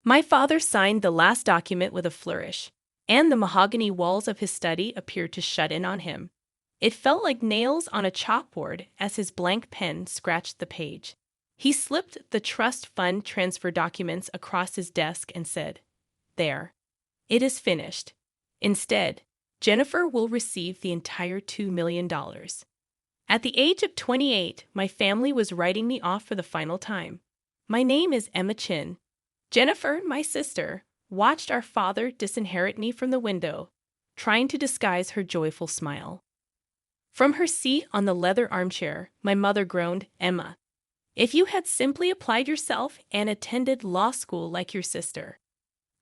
My father signed the last document with a flourish, and the mahogany walls of his study appeared to shut in on him. It felt like nails on a chalkboard as his blank pen scratched the page. He slipped the trust fund transfer documents across his desk and said, "There. It is finished. Instead, Jennifer will receive the entire $2 million. At the age of 28, my family was writing me off for the final time. My name is Emma Chin. Jennifer, my sister, watched our father disinherit me from the window, trying to disguise her joyful smile. From her seat on the leather armchair, my mother groaned, "Emma, if you had simply applied yourself and attended law school like your sister."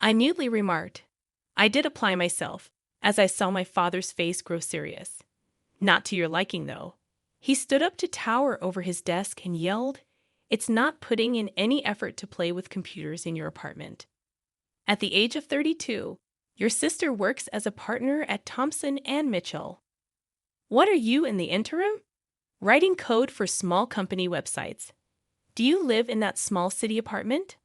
I mutely remarked, "I did apply myself," as I saw my father's face grow serious. "Not to your liking, though." He stood up to tower over his desk and yelled, "It's not putting in any effort to play with computers in your apartment. At the age of 32, your sister works as a partner at Thompson and Mitchell. What are you in the interim? Writing code for small company websites. Do you live in that small city apartment?"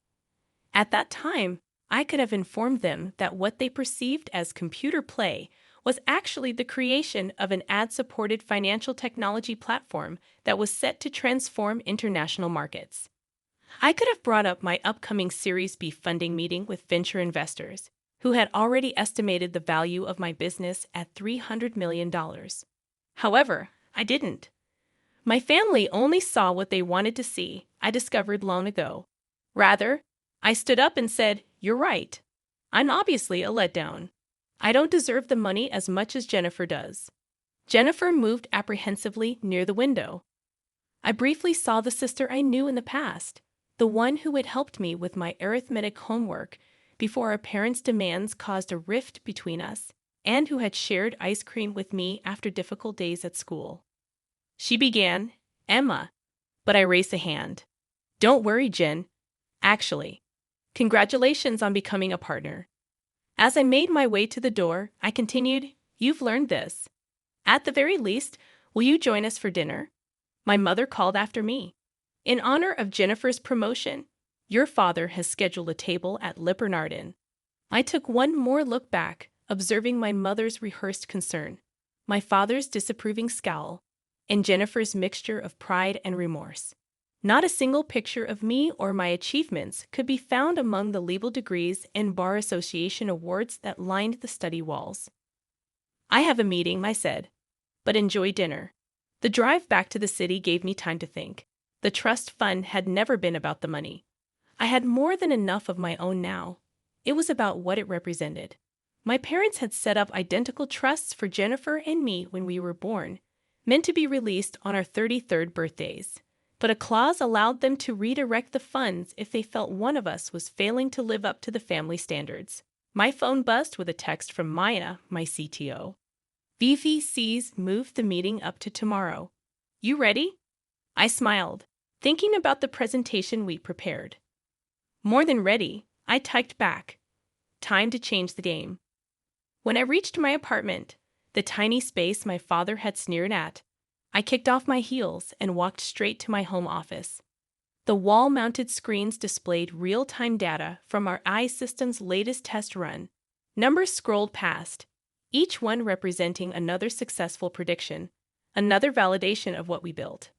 At that time, I could have informed them that what they perceived as computer play was actually the creation of an ad-supported financial technology platform that was set to transform international markets. I could have brought up my upcoming Series B funding meeting with venture investors, who had already estimated the value of my business at $300 million. However, I didn't. My family only saw what they wanted to see, I discovered long ago. Rather, I stood up and said, "You're right. I'm obviously a letdown. I don't deserve the money as much as Jennifer does." Jennifer moved apprehensively near the window. I briefly saw the sister I knew in the past, the one who had helped me with my arithmetic homework before our parents' demands caused a rift between us, and who had shared ice cream with me after difficult days at school. She began, "Emma," but I raised a hand. "Don't worry, Jen. Actually, congratulations on becoming a partner." As I made my way to the door, I continued, "You've learned this. At the very least, will you join us for dinner?" My mother called after me. "In honor of Jennifer's promotion, your father has scheduled a table at Lippernarden." I took one more look back, observing my mother's rehearsed concern, my father's disapproving scowl, and Jennifer's mixture of pride and remorse. Not a single picture of me or my achievements could be found among the legal degrees and bar association awards that lined the study walls. "I have a meeting," I said, "but enjoy dinner." The drive back to the city gave me time to think. The trust fund had never been about the money. I had more than enough of my own now. It was about what it represented. My parents had set up identical trusts for Jennifer and me when we were born, meant to be released on our 33rd birthdays. But a clause allowed them to redirect the funds if they felt one of us was failing to live up to the family standards. My phone buzzed with a text from Maya, my CTO. "VVC's moved the meeting up to tomorrow. You ready?" I smiled, thinking about the presentation we prepared. "More than ready," I typed back. Time to change the game. When I reached my apartment, the tiny space my father had sneered at, I kicked off my heels and walked straight to my home office. The wall-mounted screens displayed real-time data from our iSystem's latest test run. Numbers scrolled past, each one representing another successful prediction, another validation of what we built.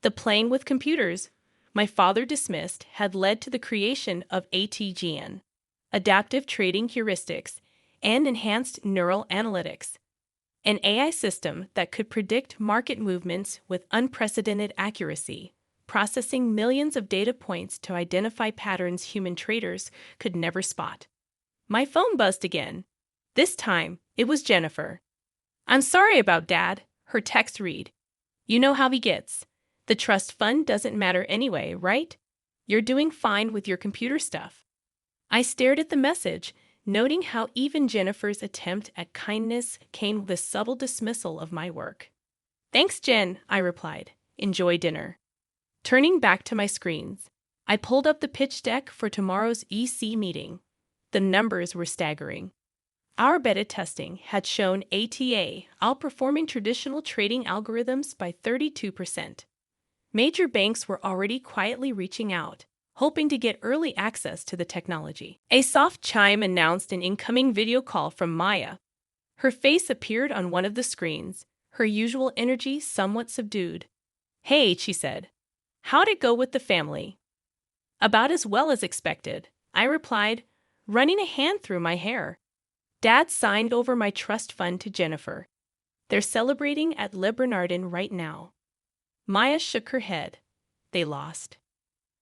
The playing with computers, my father dismissed, had led to the creation of ATGN, adaptive trading heuristics, and enhanced neural analytics, an AI system that could predict market movements with unprecedented accuracy, processing millions of data points to identify patterns human traders could never spot. My phone buzzed again. This time, it was Jennifer. "I'm sorry about Dad," her text read. "You know how he gets. The trust fund doesn't matter anyway, right? You're doing fine with your computer stuff." I stared at the message, noting how even Jennifer's attempt at kindness came with a subtle dismissal of my work. "Thanks, Jen," I replied. "Enjoy dinner." Turning back to my screens, I pulled up the pitch deck for tomorrow's EC meeting. The numbers were staggering. Our beta testing had shown ATA outperforming traditional trading algorithms by 32%. Major banks were already quietly reaching out, hoping to get early access to the technology. A soft chime announced an incoming video call from Maya. Her face appeared on one of the screens, her usual energy somewhat subdued. "Hey," she said. "How'd it go with the family?" "About as well as expected," I replied, running a hand through my hair. "Dad signed over my trust fund to Jennifer. They're celebrating at Le Bernardin right now." Maya shook her head. "They lost."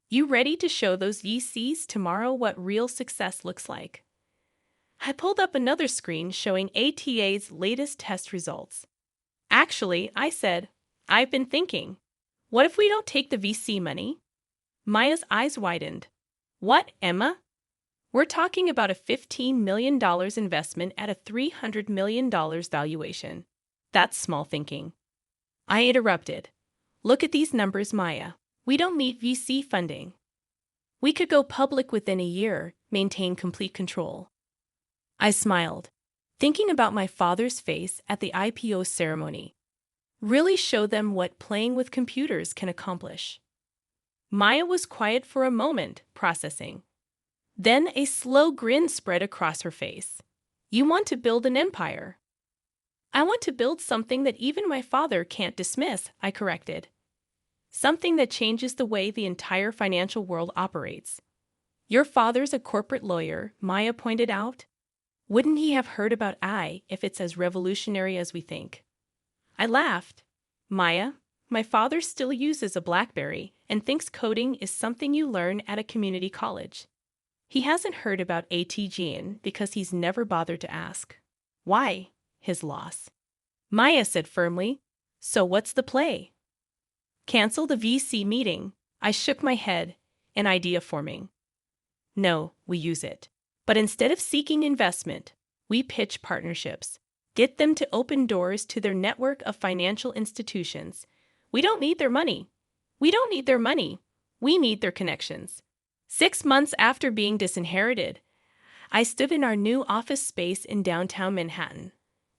"You ready to show those VCs tomorrow what real success looks like?" I pulled up another screen showing ATA's latest test results. "Actually," I said, "I've been thinking. What if we don't take the VC money?" Maya's eyes widened. "What, Emma? We're talking about a $15 million investment at a $300 million valuation. That's small thinking." I interrupted. "Look at these numbers, Maya. We don't need VC funding. We could go public within a year, maintain complete control." I smiled, thinking about my father's face at the IPO ceremony. Really show them what playing with computers can accomplish. Maya was quiet for a moment, processing. Then a slow grin spread across her face. "You want to build an empire." "I want to build something that even my father can't dismiss," I corrected. "Something that changes the way the entire financial world operates." "Your father's a corporate lawyer," Maya pointed out. "Wouldn't he have heard about AI if it's as revolutionary as we think?" I laughed. "Maya, my father still uses a BlackBerry and thinks coding is something you learn at a community college. He hasn't heard about ATGN because he's never bothered to ask." "Why?" "His loss." Maya said firmly. "So what's the play?" "Cancel the VC meeting." I shook my head, an idea forming. "No, we use it. But instead of seeking investment, we pitch partnerships. Get them to open doors to their network of financial institutions. We don't need their money. We don't need their money. We need their connections." 6 months after being disinherited, I stood in our new office space in downtown Manhattan,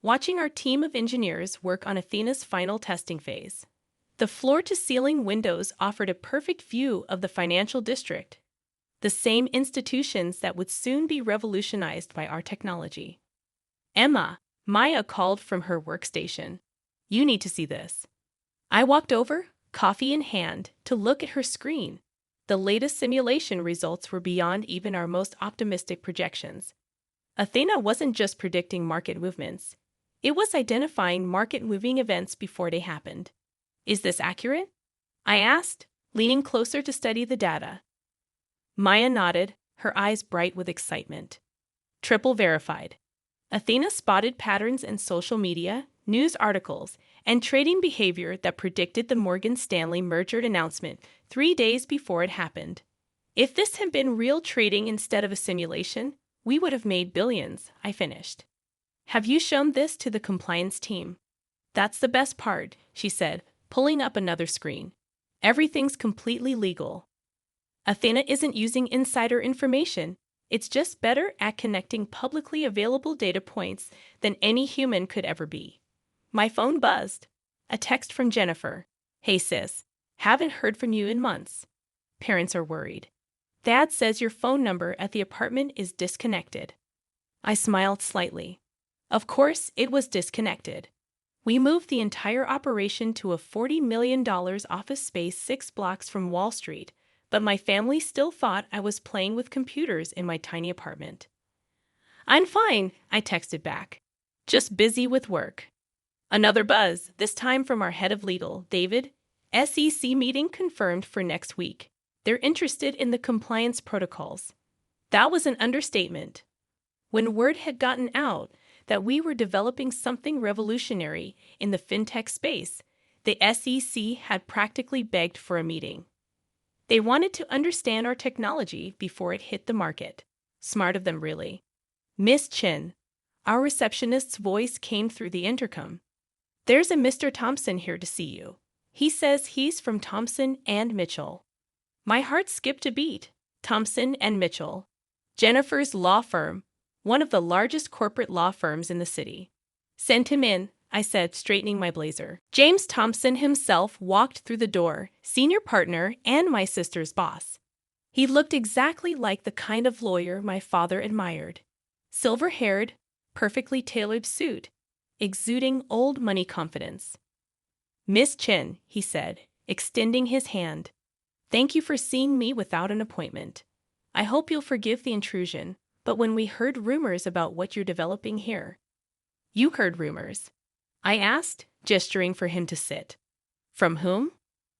watching our team of engineers work on Athena's final testing phase. The floor-to-ceiling windows offered a perfect view of the financial district, the same institutions that would soon be revolutionized by our technology. "Emma," Maya called from her workstation. "You need to see this." I walked over, coffee in hand, to look at her screen. The latest simulation results were beyond even our most optimistic projections. Athena wasn't just predicting market movements. It was identifying market-moving events before they happened. "Is this accurate?" I asked, leaning closer to study the data. Maya nodded, her eyes bright with excitement. "Triple verified. Athena spotted patterns in social media, news articles, and trading behavior that predicted the Morgan Stanley merger announcement 3 days before it happened. If this had been real trading instead of a simulation, we would have made billions," I finished. "Have you shown this to the compliance team?" "That's the best part," she said, pulling up another screen. "Everything's completely legal. Athena isn't using insider information. It's just better at connecting publicly available data points than any human could ever be." My phone buzzed. A text from Jennifer. "Hey sis, haven't heard from you in months. Parents are worried. Dad says your phone number at the apartment is disconnected." I smiled slightly. Of course, it was disconnected. We moved the entire operation to a $40 million office space 6 blocks from Wall Street, but my family still thought I was playing with computers in my tiny apartment. "I'm fine," I texted back. "Just busy with work." Another buzz, this time from our head of legal, David. "SEC meeting confirmed for next week. They're interested in the compliance protocols." That was an understatement. When word had gotten out that we were developing something revolutionary in the fintech space, the SEC had practically begged for a meeting. They wanted to understand our technology before it hit the market. Smart of them, really. "Miss Chin," our receptionist's voice came through the intercom. "There's a Mr. Thompson here to see you. He says he's from Thompson and Mitchell." My heart skipped a beat. Thompson and Mitchell. Jennifer's law firm, one of the largest corporate law firms in the city. "Send him in," I said, straightening my blazer. James Thompson himself walked through the door, senior partner and my sister's boss. He looked exactly like the kind of lawyer my father admired. Silver-haired, perfectly tailored suit, exuding old money confidence. "Miss Chen," he said, extending his hand. "Thank you for seeing me without an appointment. I hope you'll forgive the intrusion, but when we heard rumors about what you're developing here—" "You heard rumors?" I asked, gesturing for him to sit. "From whom?"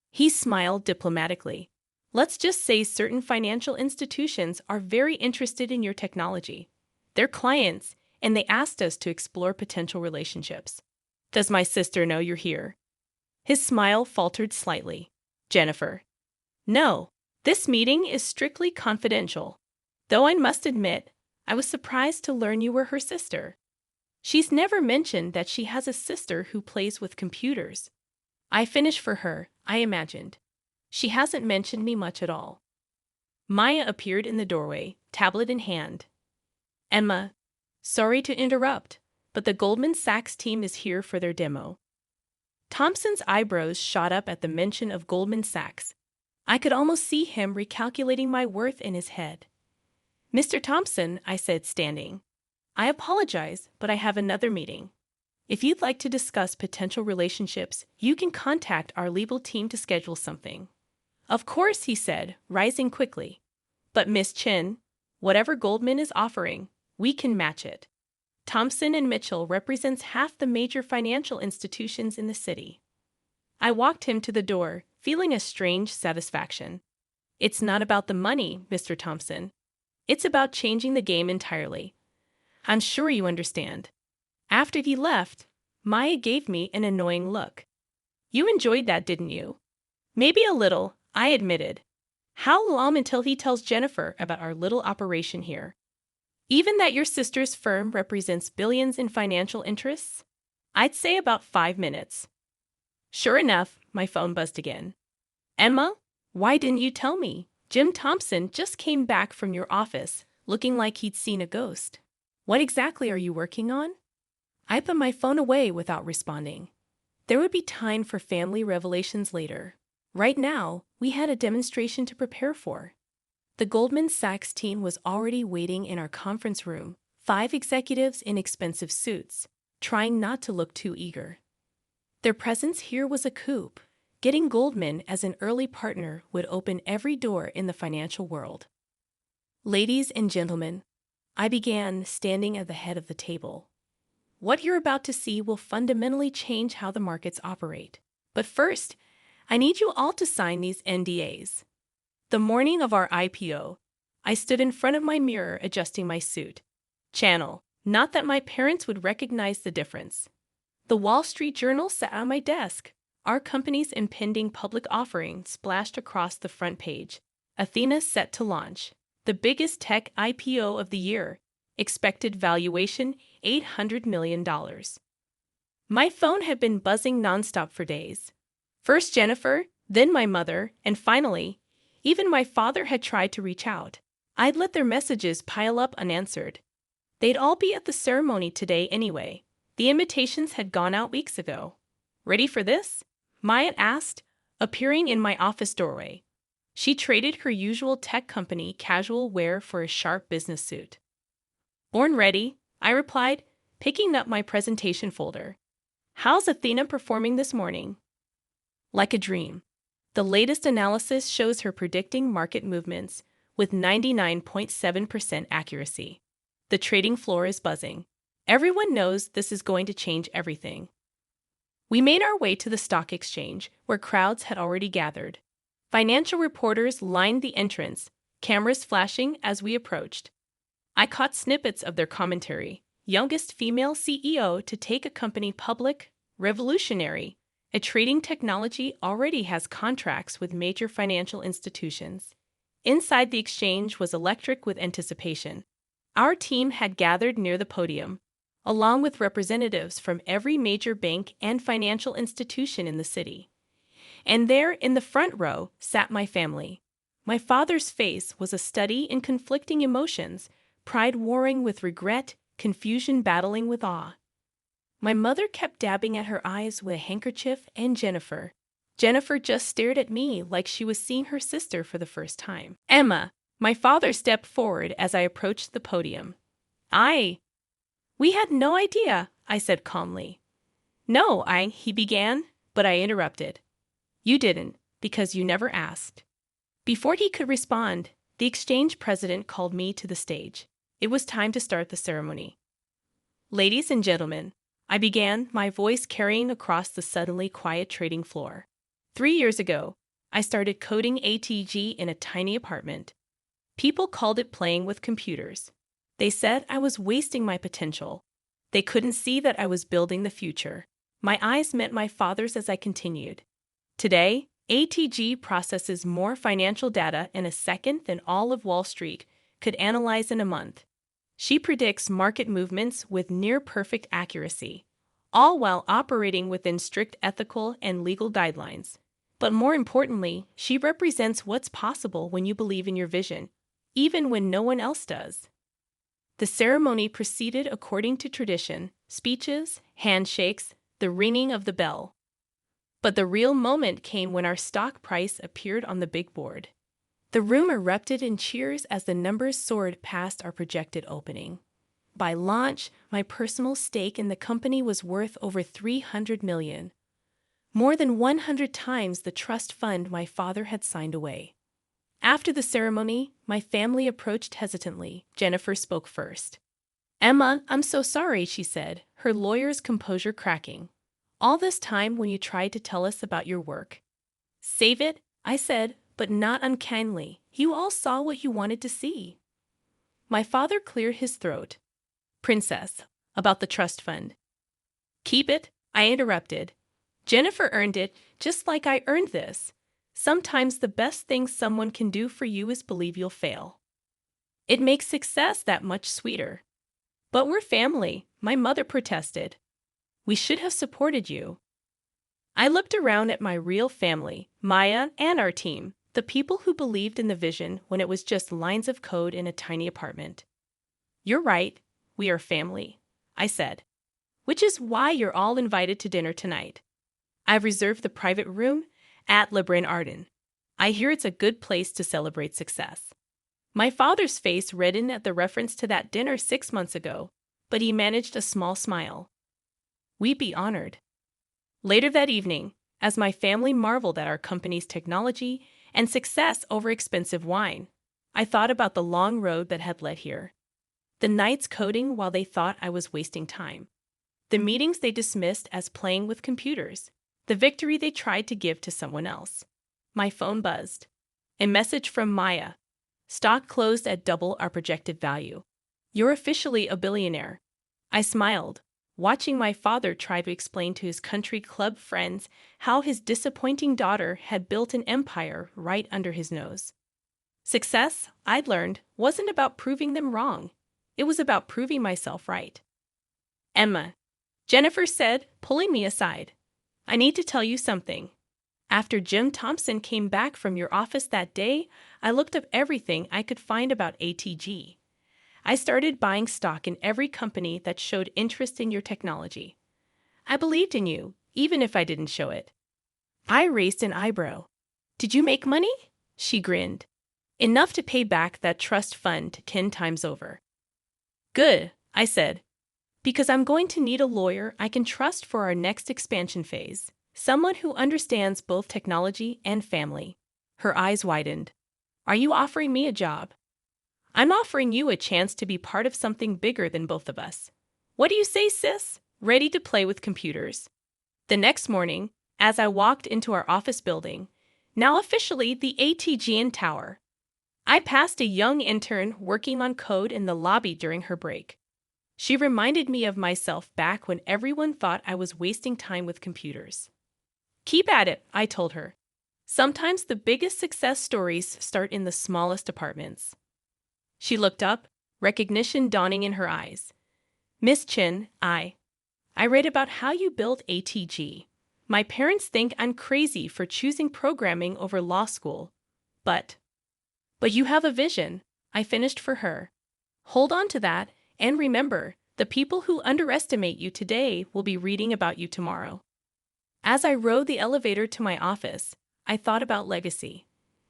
He smiled diplomatically. "Let's just say certain financial institutions are very interested in your technology. They're clients, and they asked us to explore potential relationships. Does my sister know you're here?" His smile faltered slightly. "Jennifer." "No, this meeting is strictly confidential. Though I must admit, I was surprised to learn you were her sister. She's never mentioned that she has a sister who plays with computers. I finish for her, I imagined. She hasn't mentioned me much at all." Maya appeared in the doorway, tablet in hand. "Emma, sorry to interrupt, but the Goldman Sachs team is here for their demo." Thompson's eyebrows shot up at the mention of Goldman Sachs. I could almost see him recalculating my worth in his head. "Mr. Thompson," I said, standing, "I apologize, but I have another meeting. If you'd like to discuss potential relationships, you can contact our legal team to schedule something." "Of course," he said, rising quickly. "But Miss Chen, whatever Goldman is offering, we can match it. Thompson and Mitchell represents half the major financial institutions in the city." I walked him to the door, feeling a strange satisfaction. "It's not about the money, Mr. Thompson. It's about changing the game entirely. I'm sure you understand." After he left, Maya gave me an annoying look. "You enjoyed that, didn't you?" "Maybe a little," I admitted. "How long until he tells Jennifer about our little operation here? Even that your sister's firm represents billions in financial interests? I'd say about 5 minutes." Sure enough, my phone buzzed again. "Emma, why didn't you tell me? Jim Thompson just came back from your office, looking like he'd seen a ghost. What exactly are you working on?" I put my phone away without responding. There would be time for family revelations later. Right now, we had a demonstration to prepare for. The Goldman Sachs team was already waiting in our conference room, 5 executives in expensive suits, trying not to look too eager. Their presence here was a coup. Getting Goldman as an early partner would open every door in the financial world. "Ladies and gentlemen," I began, standing at the head of the table. "What you're about to see will fundamentally change how the markets operate. But first, I need you all to sign these NDAs." The morning of our IPO, I stood in front of my mirror adjusting my suit. Channel, not that my parents would recognize the difference. The Wall Street Journal sat on my desk. Our company's impending public offering splashed across the front page. Athena set to launch. The biggest tech IPO of the year. Expected valuation $800 million. My phone had been buzzing nonstop for days. First Jennifer, then my mother, and finally, even my father had tried to reach out. I'd let their messages pile up unanswered. They'd all be at the ceremony today anyway. The invitations had gone out weeks ago. "Ready for this?" Maya asked, appearing in my office doorway. She traded her usual tech company casual wear for a sharp business suit. "Born ready," I replied, picking up my presentation folder. "How's Athena performing this morning?" "Like a dream. The latest analysis shows her predicting market movements with 99.7% accuracy. The trading floor is buzzing. Everyone knows this is going to change everything." We made our way to the stock exchange, where crowds had already gathered. Financial reporters lined the entrance, cameras flashing as we approached. I caught snippets of their commentary. Youngest female CEO to take a company public, revolutionary. A trading technology already has contracts with major financial institutions. Inside the exchange was electric with anticipation. Our team had gathered near the podium, along with representatives from every major bank and financial institution in the city. And there, in the front row, sat my family. My father's face was a study in conflicting emotions, pride warring with regret, confusion battling with awe. My mother kept dabbing at her eyes with a handkerchief, and Jennifer, Jennifer just stared at me like she was seeing her sister for the first time. Emma, my father stepped forward as I approached the podium. We had no idea, I said calmly. No, he began, but I interrupted. You didn't, because you never asked. Before he could respond, the exchange president called me to the stage. It was time to start the ceremony. Ladies and gentlemen, I began, my voice carrying across the suddenly quiet trading floor. 3 years ago, I started coding ATG in a tiny apartment. People called it playing with computers. They said I was wasting my potential. They couldn't see that I was building the future. My eyes met my father's as I continued. Today, ATG processes more financial data in a second than all of Wall Street could analyze in a month. She predicts market movements with near-perfect accuracy, all while operating within strict ethical and legal guidelines. But more importantly, she represents what's possible when you believe in your vision, even when no one else does. The ceremony proceeded according to tradition: speeches, handshakes, the ringing of the bell. But the real moment came when our stock price appeared on the big board. The room erupted in cheers as the numbers soared past our projected opening. By launch, my personal stake in the company was worth over $300 million, more than 100 times the trust fund my father had signed away. After the ceremony, my family approached hesitantly. Jennifer spoke first. Emma, I'm so sorry, she said, her lawyer's composure cracking. All this time when you tried to tell us about your work. Save it, I said, but not unkindly. You all saw what you wanted to see. My father cleared his throat. Princess, about the trust fund. Keep it, I interrupted. Jennifer earned it just like I earned this. Sometimes the best thing someone can do for you is believe you'll fail. It makes success that much sweeter. But we're family, my mother protested. We should have supported you. I looked around at my real family, Maya and our team, the people who believed in the vision when it was just lines of code in a tiny apartment. You're right, we are family, I said. Which is why you're all invited to dinner tonight. I've reserved the private room at Le Brun Ardent. I hear it's a good place to celebrate success. My father's face reddened at the reference to that dinner 6 months ago, but he managed a small smile. We'd be honored. Later that evening, as my family marveled at our company's technology and success over expensive wine, I thought about the long road that had led here. The nights coding while they thought I was wasting time. The meetings they dismissed as playing with computers. The victory they tried to give to someone else. My phone buzzed. A message from Maya. Stock closed at double our projected value. You're officially a billionaire. I smiled, watching my father try to explain to his country club friends how his disappointing daughter had built an empire right under his nose. Success, I'd learned, wasn't about proving them wrong. It was about proving myself right. Emma, Jennifer said, pulling me aside. I need to tell you something. After Jim Thompson came back from your office that day, I looked up everything I could find about ATG. I started buying stock in every company that showed interest in your technology. I believed in you, even if I didn't show it. I raised an eyebrow. Did you make money? She grinned. Enough to pay back that trust fund 10 times over. Good, I said. Because I'm going to need a lawyer I can trust for our next expansion phase. Someone who understands both technology and family. Her eyes widened. Are you offering me a job? I'm offering you a chance to be part of something bigger than both of us. What do you say, sis? Ready to play with computers. The next morning, as I walked into our office building, now officially the ATGN Tower, I passed a young intern working on code in the lobby during her break. She reminded me of myself back when everyone thought I was wasting time with computers. Keep at it, I told her. Sometimes the biggest success stories start in the smallest apartments. She looked up, recognition dawning in her eyes. Miss Chin, I read about how you built ATG. My parents think I'm crazy for choosing programming over law school. But you have a vision, I finished for her. Hold on to that. And remember, the people who underestimate you today will be reading about you tomorrow. As I rode the elevator to my office, I thought about legacy.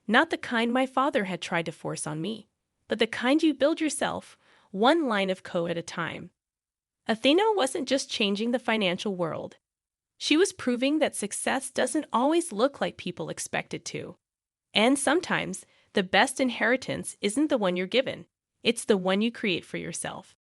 Not the kind my father had tried to force on me, but the kind you build yourself, one line of code at a time. Athena wasn't just changing the financial world. She was proving that success doesn't always look like people expect it to. And sometimes, the best inheritance isn't the one you're given, it's the one you create for yourself.